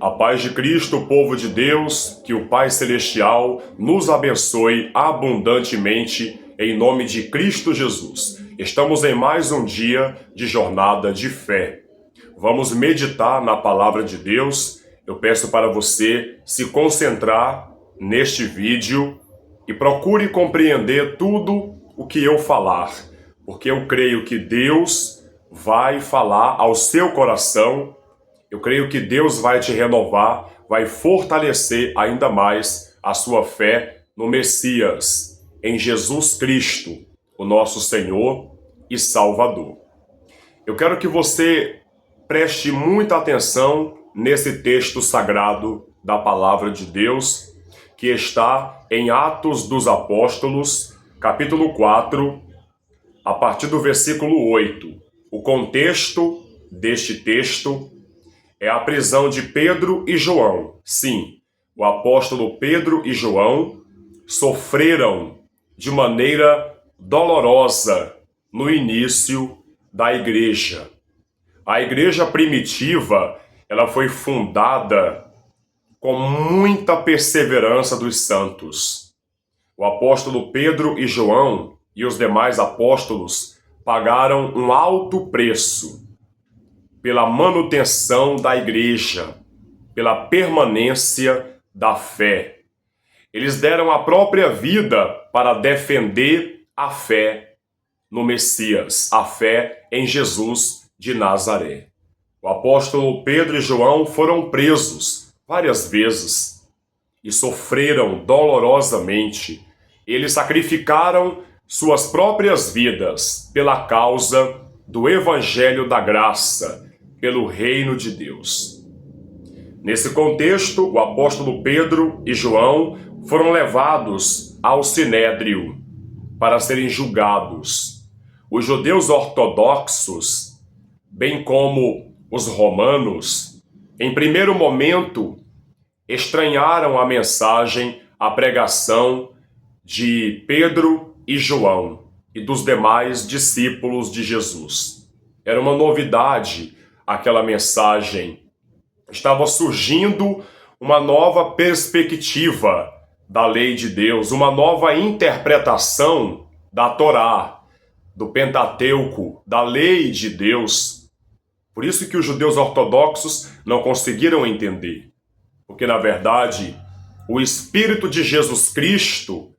A paz de Cristo, povo de Deus, que o Pai Celestial nos abençoe abundantemente em nome de Cristo Jesus. Estamos em mais um dia de jornada de fé. Vamos meditar na palavra de Deus. Eu peço para você se concentrar neste vídeo e procure compreender tudo o que eu falar, porque eu creio que Deus vai falar ao seu coração. Eu creio que Deus vai te renovar, vai fortalecer ainda mais a sua fé no Messias, em Jesus Cristo, o nosso Senhor e Salvador. Eu quero que você preste muita atenção nesse texto sagrado da Palavra de Deus, que está em Atos dos Apóstolos, capítulo 4, a partir do versículo 8. O contexto deste texto é a prisão de Pedro e João. Sim, o apóstolo Pedro e João sofreram de maneira dolorosa no início da igreja. A igreja primitiva, ela foi fundada com muita perseverança dos santos. O apóstolo Pedro e João e os demais apóstolos pagaram um alto preço pela manutenção da igreja, pela permanência da fé. Eles deram a própria vida para defender a fé no Messias, a fé em Jesus de Nazaré. O apóstolo Pedro e João foram presos várias vezes e sofreram dolorosamente. Eles sacrificaram suas próprias vidas pela causa do Evangelho da Graça, pelo reino de Deus. Nesse contexto, o apóstolo Pedro e João foram levados ao Sinédrio para serem julgados. Os judeus ortodoxos, bem como os romanos, em primeiro momento, estranharam a mensagem, a pregação de Pedro e João e dos demais discípulos de Jesus. Era uma novidade aquela mensagem. Estava surgindo uma nova perspectiva da lei de Deus, uma nova interpretação da Torá, do Pentateuco, da lei de Deus. Por isso que os judeus ortodoxos não conseguiram entender. Porque, na verdade, o Espírito de Jesus Cristo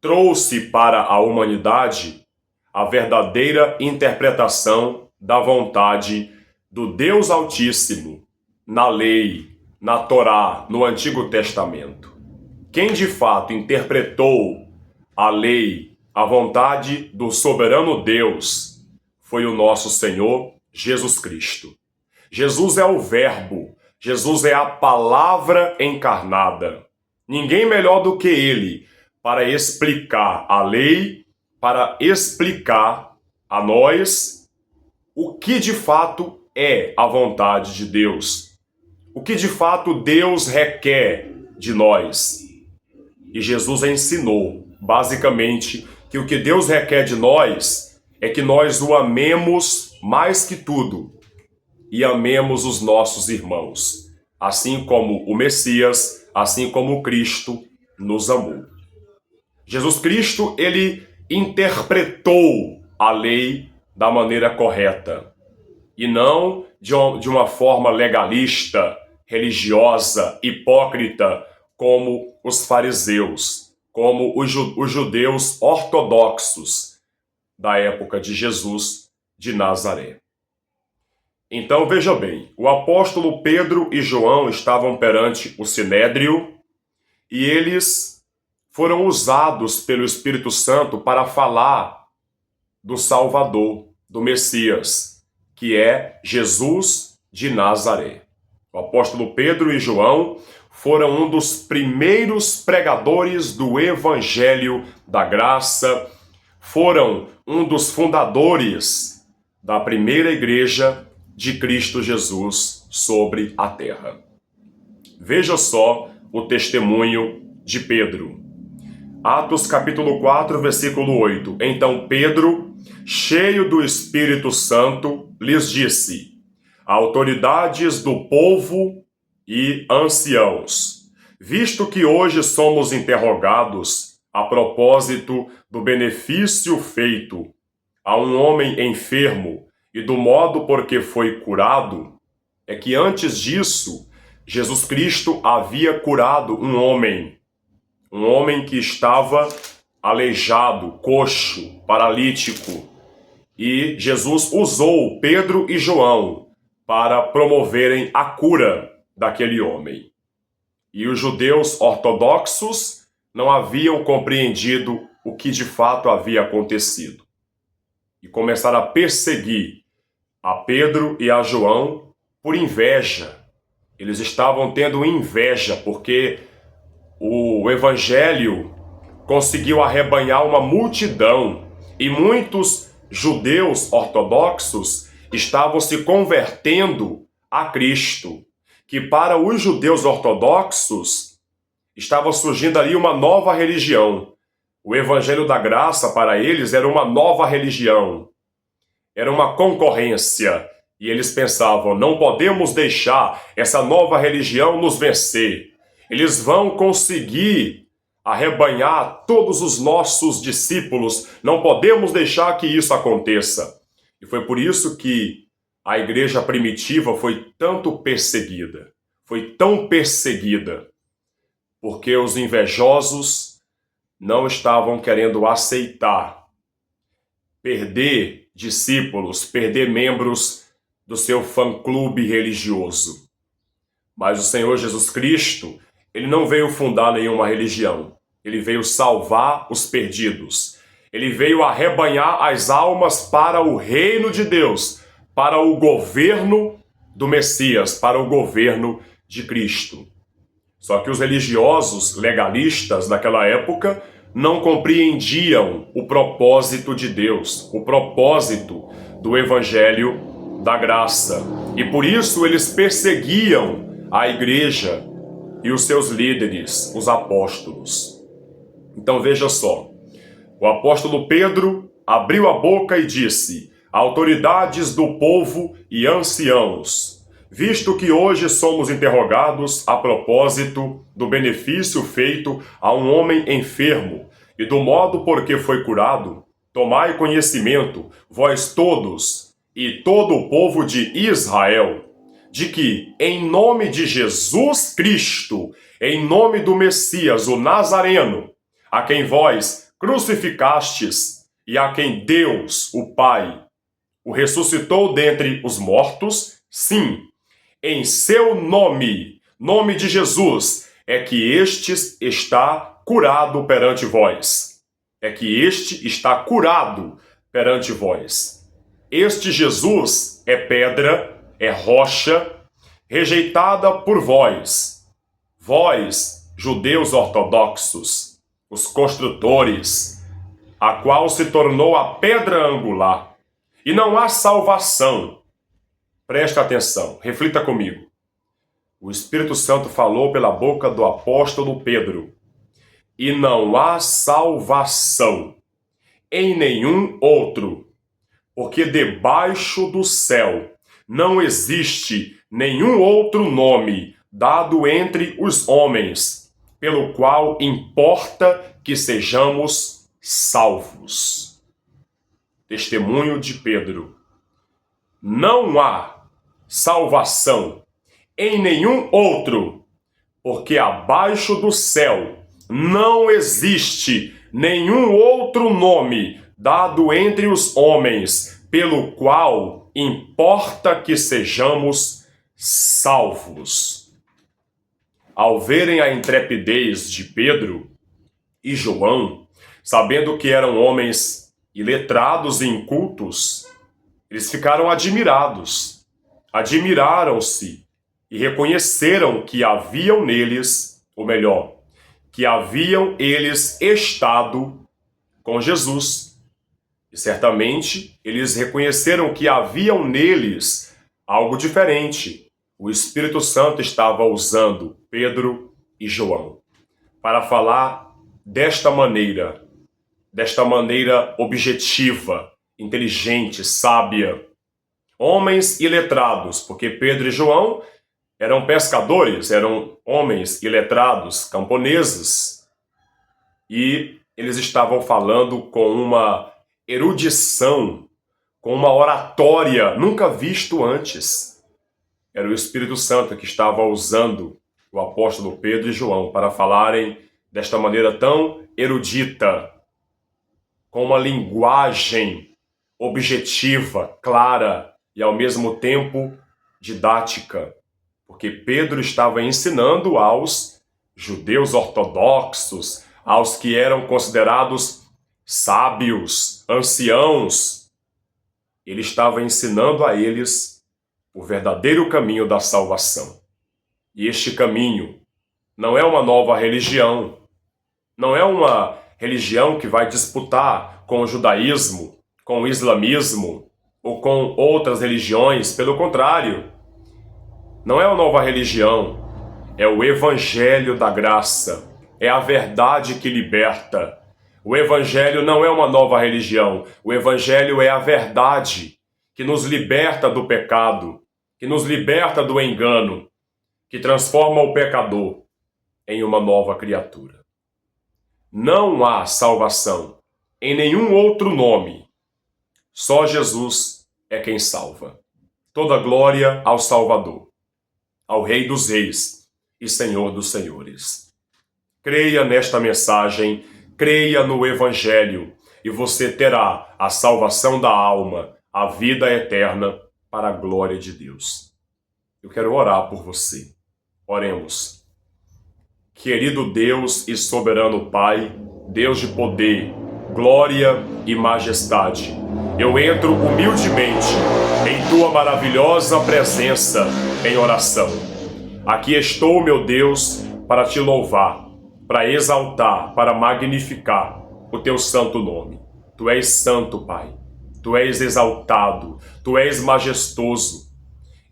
trouxe para a humanidade a verdadeira interpretação da vontade do Deus Altíssimo na lei, na Torá, no Antigo Testamento. Quem de fato interpretou a lei, a vontade do soberano Deus, foi o nosso Senhor Jesus Cristo. Jesus é o Verbo, Jesus é a palavra encarnada. Ninguém melhor do que ele para explicar a lei, para explicar a nós o que de fato é a vontade de Deus, o que de fato Deus requer de nós. E Jesus ensinou, basicamente, que o que Deus requer de nós é que nós o amemos mais que tudo e amemos os nossos irmãos, assim como o Messias, assim como o Cristo nos amou. Jesus Cristo, ele interpretou a lei da maneira correta e não de uma forma legalista, religiosa, hipócrita, como os fariseus, como os judeus ortodoxos da época de Jesus de Nazaré. Então veja bem, o apóstolo Pedro e João estavam perante o Sinédrio e eles foram usados pelo Espírito Santo para falar do Salvador, do Messias, que é Jesus de Nazaré. O apóstolo Pedro e João foram um dos primeiros pregadores do Evangelho da Graça, foram um dos fundadores da primeira igreja de Cristo Jesus sobre a terra. Veja só o testemunho de Pedro. Atos capítulo 4, versículo 8. Então Pedro, cheio do Espírito Santo, lhes disse: autoridades do povo e anciãos, visto que hoje somos interrogados a propósito do benefício feito a um homem enfermo e do modo por que foi curado, é que antes disso, Jesus Cristo havia curado um homem que estava aleijado, coxo, paralítico, e Jesus usou Pedro e João para promoverem a cura daquele homem. E os judeus ortodoxos não haviam compreendido o que de fato havia acontecido. E começaram a perseguir a Pedro e a João por inveja. Eles estavam tendo inveja porque o evangelho conseguiu arrebanhar uma multidão e muitos judeus ortodoxos estavam se convertendo a Cristo. Que para os judeus ortodoxos estava surgindo ali uma nova religião. O evangelho da graça para eles era uma nova religião, era uma concorrência. E eles pensavam, não podemos deixar essa nova religião nos vencer. Eles vão conseguir arrebanhar todos os nossos discípulos. Não podemos deixar que isso aconteça. E foi por isso que a igreja primitiva foi tanto perseguida. Foi tão perseguida. Porque os invejosos não estavam querendo aceitar perder discípulos, perder membros do seu fã-clube religioso. Mas o Senhor Jesus Cristo, ele não veio fundar nenhuma religião. Ele veio salvar os perdidos. Ele veio arrebanhar as almas para o reino de Deus, para o governo do Messias, para o governo de Cristo. Só que os religiosos legalistas daquela época não compreendiam o propósito de Deus, o propósito do Evangelho da Graça. E por isso eles perseguiam a igreja e os seus líderes, os apóstolos. Então veja só, o apóstolo Pedro abriu a boca e disse: autoridades do povo e anciãos, visto que hoje somos interrogados a propósito do benefício feito a um homem enfermo e do modo por que foi curado, tomai conhecimento, vós todos e todo o povo de Israel, de que, em nome de Jesus Cristo, em nome do Messias, o Nazareno, a quem vós crucificastes e a quem Deus, o Pai, o ressuscitou dentre os mortos, sim, em seu nome, nome de Jesus, é que este está curado perante vós. É que este está curado perante vós. Este Jesus é pedra, é rocha, rejeitada por vós. Vós, judeus ortodoxos, os construtores, a qual se tornou a pedra angular. E não há salvação. Presta atenção, reflita comigo. O Espírito Santo falou pela boca do apóstolo Pedro. E não há salvação em nenhum outro, porque debaixo do céu não existe nenhum outro nome dado entre os homens, pelo qual importa que sejamos salvos. Testemunho de Pedro. Não há salvação em nenhum outro, porque abaixo do céu não existe nenhum outro nome dado entre os homens, pelo qual importa que sejamos salvos. Ao verem a intrepidez de Pedro e João, sabendo que eram homens iletrados e incultos, eles ficaram admirados, admiraram-se e reconheceram que haviam neles, ou melhor, que haviam eles estado com Jesus. E certamente eles reconheceram que haviam neles algo diferente. O Espírito Santo estava usando Pedro e João para falar desta maneira objetiva, inteligente, sábia. Homens iletrados, porque Pedro e João Eram pescadores, eram homens iletrados, camponeses, e eles estavam falando com uma erudição, com uma oratória nunca visto antes. Era o Espírito Santo que estava usando o apóstolo Pedro e João para falarem desta maneira tão erudita, com uma linguagem objetiva, clara e ao mesmo tempo didática, porque Pedro estava ensinando aos judeus ortodoxos, aos que eram considerados sábios, anciãos. Ele estava ensinando a eles o verdadeiro caminho da salvação. E este caminho não é uma nova religião, não é uma religião que vai disputar com o judaísmo, com o islamismo ou com outras religiões. Pelo contrário, não é uma nova religião, é o evangelho da graça, é a verdade que liberta. O evangelho não é uma nova religião, o evangelho é a verdade que nos liberta do pecado, que nos liberta do engano, que transforma o pecador em uma nova criatura. Não há salvação em nenhum outro nome. Só Jesus é quem salva. Toda glória ao Salvador, ao Rei dos Reis e Senhor dos Senhores. Creia nesta mensagem, creia no Evangelho, e você terá a salvação da alma, a vida eterna para a glória de Deus. Eu quero orar por você. Oremos. Querido Deus e soberano Pai, Deus de poder, glória e majestade, eu entro humildemente em Tua maravilhosa presença em oração. Aqui estou, meu Deus, para Te louvar, para exaltar, para magnificar o Teu santo nome. Tu és santo, Pai. Tu és exaltado, Tu és majestoso.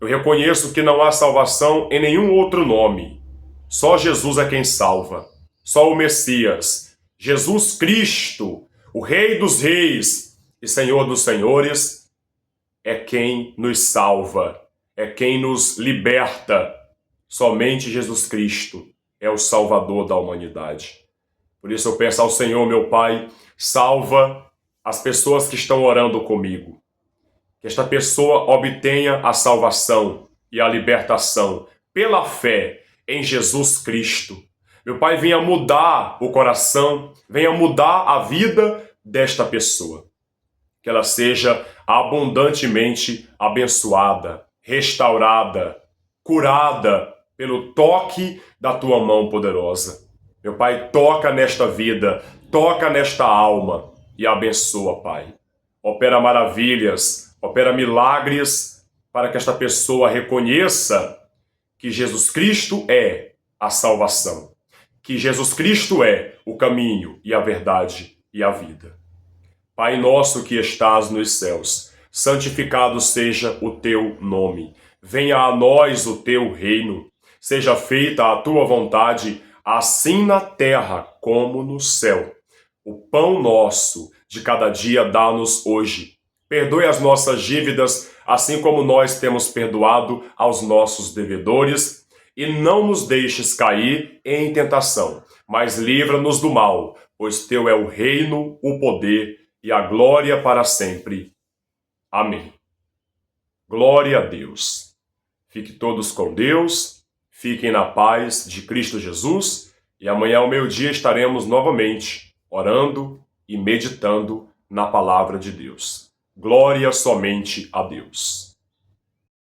Eu reconheço que não há salvação em nenhum outro nome. Só Jesus é quem salva. Só o Messias, Jesus Cristo, o Rei dos Reis e Senhor dos Senhores, é quem nos salva, é quem nos liberta. Somente Jesus Cristo é o Salvador da humanidade. Por isso eu peço ao Senhor, meu Pai, salva as pessoas que estão orando comigo. Que esta pessoa obtenha a salvação e a libertação pela fé em Jesus Cristo. Meu Pai, venha mudar o coração, venha mudar a vida desta pessoa. Que ela seja abundantemente abençoada, restaurada, curada pelo toque da Tua mão poderosa. Meu Pai, toca nesta vida, toca nesta alma e abençoa, Pai. Opera maravilhas, opera milagres para que esta pessoa reconheça que Jesus Cristo é a salvação, que Jesus Cristo é o caminho e a verdade e a vida. Pai nosso que estás nos céus, santificado seja o Teu nome. Venha a nós o Teu reino. Seja feita a Tua vontade, assim na terra como no céu. O pão nosso de cada dia dá-nos hoje. Perdoe as nossas dívidas, assim como nós temos perdoado aos nossos devedores, e não nos deixes cair em tentação, mas livra-nos do mal, pois Teu é o reino, o poder e a glória para sempre. Amém. Glória a Deus. Fiquem todos com Deus, fiquem na paz de Cristo Jesus, e amanhã ao meio-dia estaremos novamente orando e meditando na palavra de Deus. Glória somente a Deus.